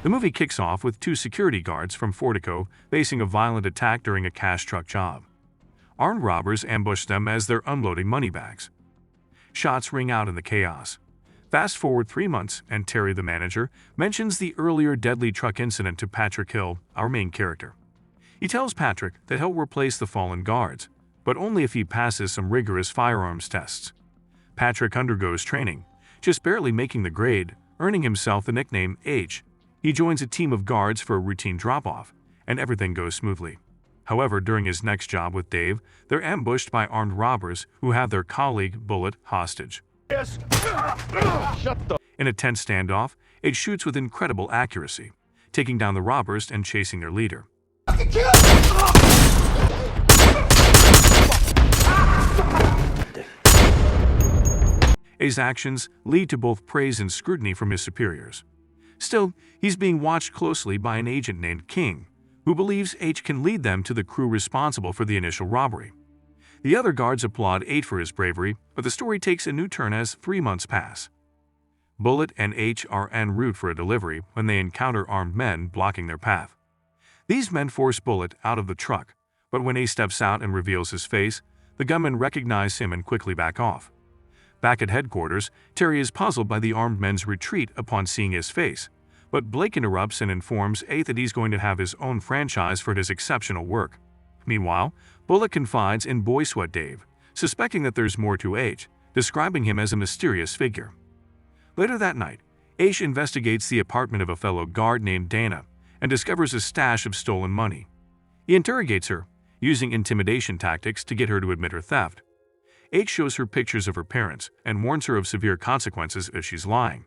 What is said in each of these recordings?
The movie kicks off with two security guards from Fortico facing a violent attack during a cash truck job. Armed robbers ambush them as they're unloading money bags. Shots ring out in the chaos. Fast forward 3 months, and Terry, the manager, mentions the earlier deadly truck incident to Patrick Hill, our main character. He tells Patrick that he'll replace the fallen guards, but only if he passes some rigorous firearms tests. Patrick undergoes training, just barely making the grade, earning himself the nickname H. He joins a team of guards for a routine drop-off, and everything goes smoothly. However, during his next job with Dave, they're ambushed by armed robbers who have their colleague, Bullet, hostage. Yes. In a tense standoff, H shoots with incredible accuracy, taking down the robbers and chasing their leader. A's actions lead to both praise and scrutiny from his superiors. Still, he's being watched closely by an agent named King, who believes H can lead them to the crew responsible for the initial robbery. The other guards applaud H for his bravery, but the story takes a new turn as 3 months pass. Bullet and H are en route for a delivery when they encounter armed men blocking their path. These men force Bullet out of the truck, but when H steps out and reveals his face, the gunmen recognize him and quickly back off. Back at headquarters, Terry is puzzled by the armed men's retreat upon seeing his face, but Blake interrupts and informs H that he's going to have his own franchise for his exceptional work. Meanwhile, Bullet confides in Boy Sweat Dave, suspecting that there's more to H, describing him as a mysterious figure. Later that night, H investigates the apartment of a fellow guard named Dana and discovers a stash of stolen money. He interrogates her, using intimidation tactics to get her to admit her theft. H shows her pictures of her parents and warns her of severe consequences if she's lying.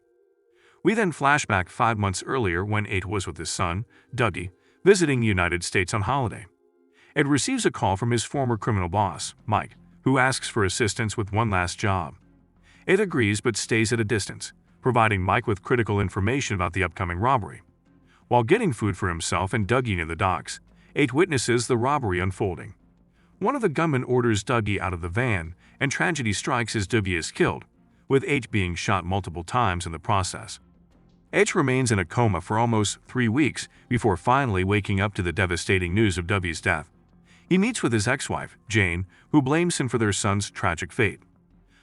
We then flash back 5 months earlier when H was with his son, Dougie, visiting the United States on holiday. Ed receives a call from his former criminal boss, Mike, who asks for assistance with one last job. Ed agrees but stays at a distance, providing Mike with critical information about the upcoming robbery. While getting food for himself and Dougie near the docks, H witnesses the robbery unfolding. One of the gunmen orders Dougie out of the van, and tragedy strikes as Dougie is killed, with H being shot multiple times in the process. H remains in a coma for almost 3 weeks before finally waking up to the devastating news of Dougie's death. He meets with his ex-wife, Jane, who blames him for their son's tragic fate.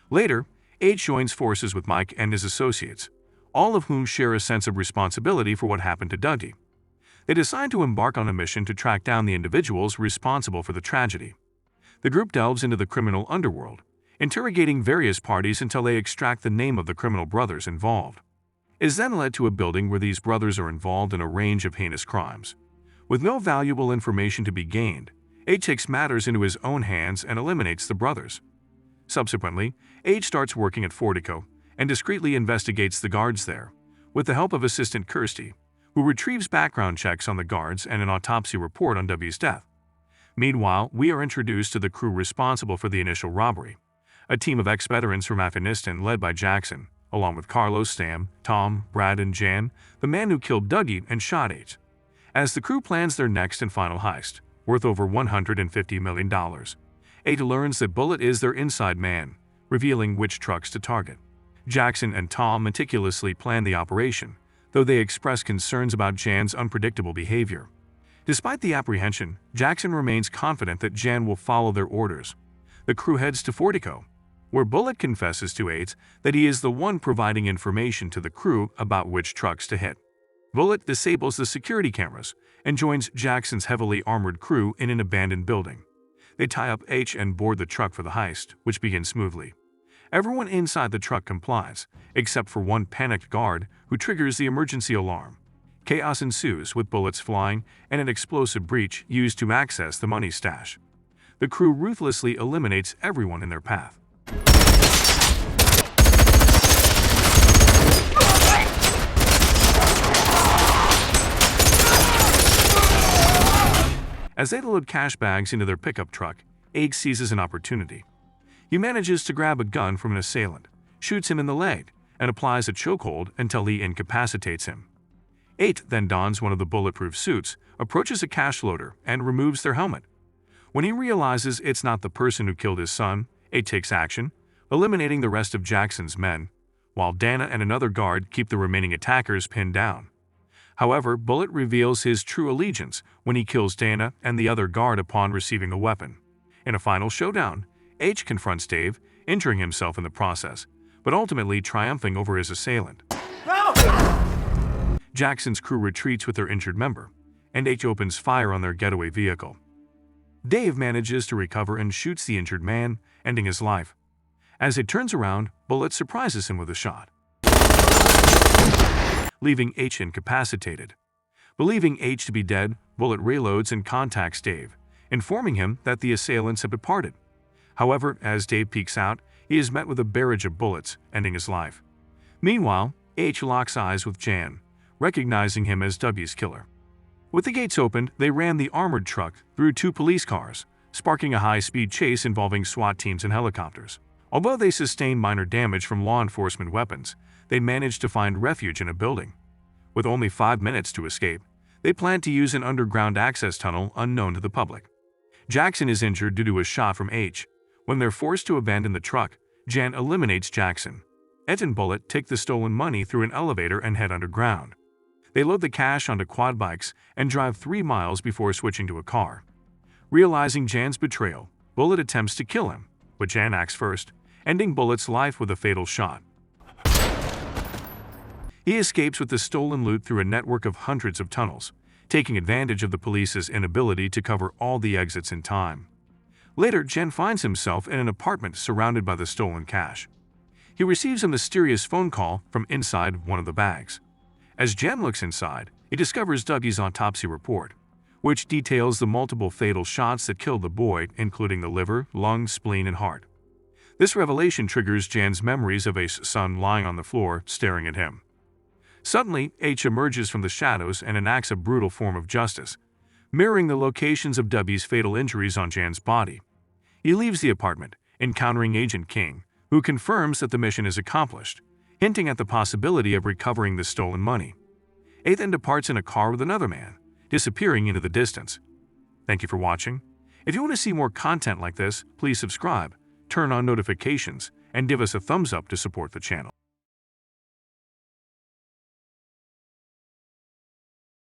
Later, H joins forces with Mike and his associates, all of whom share a sense of responsibility for what happened to Dougie. They decide to embark on a mission to track down the individuals responsible for the tragedy. The group delves into the criminal underworld, interrogating various parties until they extract the name of the criminal brothers involved. It is then led to a building where these brothers are involved in a range of heinous crimes. With no valuable information to be gained, H takes matters into his own hands and eliminates the brothers. Subsequently, H starts working at Fortico and discreetly investigates the guards there, with the help of assistant Kirsty, who retrieves background checks on the guards and an autopsy report on W's death. Meanwhile, we are introduced to the crew responsible for the initial robbery, a team of ex-veterans from Afghanistan led by Jackson, along with Carlos, Sam, Tom, Brad, and Jan, the man who killed Dougie and shot H. As the crew plans their next and final heist, worth over $150 million, H learns that Bullet is their inside man, revealing which trucks to target. Jackson and Tom meticulously plan the operation, though they express concerns about Jan's unpredictable behavior. Despite the apprehension, Jackson remains confident that Jan will follow their orders. The crew heads to Fortico, where Bullet confesses to H that he is the one providing information to the crew about which trucks to hit. Bullet disables the security cameras and joins Jackson's heavily armored crew in an abandoned building. They tie up H and board the truck for the heist, which begins smoothly. Everyone inside the truck complies, except for one panicked guard who triggers the emergency alarm. Chaos ensues with bullets flying and an explosive breach used to access the money stash. The crew ruthlessly eliminates everyone in their path. As they load cash bags into their pickup truck, H seizes an opportunity. He manages to grab a gun from an assailant, shoots him in the leg, and applies a chokehold until he incapacitates him. H then dons one of the bulletproof suits, approaches a cash loader, and removes their helmet. When he realizes it's not the person who killed his son, H takes action, eliminating the rest of Jackson's men, while Dana and another guard keep the remaining attackers pinned down. However, Bullet reveals his true allegiance when he kills Dana and the other guard upon receiving a weapon. In a final showdown, H confronts Dave, injuring himself in the process, but ultimately triumphing over his assailant. Jackson's crew retreats with their injured member, and H opens fire on their getaway vehicle. Dave manages to recover and shoots the injured man, ending his life. As it turns around, Bullet surprises him with a shot, leaving H incapacitated. Believing H to be dead, Bullet reloads and contacts Dave, informing him that the assailants have departed. However, as Dave peeks out, he is met with a barrage of bullets, ending his life. Meanwhile, H locks eyes with Jan, recognizing him as W's killer. With the gates opened, they ran the armored truck through 2 police cars, sparking a high-speed chase involving SWAT teams and helicopters. Although they sustained minor damage from law enforcement weapons, they managed to find refuge in a building. With only 5 minutes to escape, they plan to use an underground access tunnel unknown to the public. Jackson is injured due to a shot from H. When they're forced to abandon the truck, Jan eliminates Jackson. Ed and Bullet take the stolen money through an elevator and head underground. They load the cash onto quad bikes and drive 3 miles before switching to a car. Realizing Jan's betrayal, Bullet attempts to kill him, but Jan acts first, ending Bullet's life with a fatal shot. He escapes with the stolen loot through a network of hundreds of tunnels, taking advantage of the police's inability to cover all the exits in time. Later, Jen finds himself in an apartment surrounded by the stolen cash. He receives a mysterious phone call from inside one of the bags. As Jen looks inside, he discovers Dougie's autopsy report, which details the multiple fatal shots that killed the boy, including the liver, lungs, spleen, and heart. This revelation triggers Jan's memories of A's son lying on the floor, staring at him. Suddenly, H emerges from the shadows and enacts a brutal form of justice, mirroring the locations of W's fatal injuries on Jan's body. He leaves the apartment, encountering Agent King, who confirms that the mission is accomplished, hinting at the possibility of recovering the stolen money. A then departs in a car with another man, disappearing into the distance. Thank you for watching. If you want to see more content like this, please subscribe, turn on notifications, and give us a thumbs up to support the channel.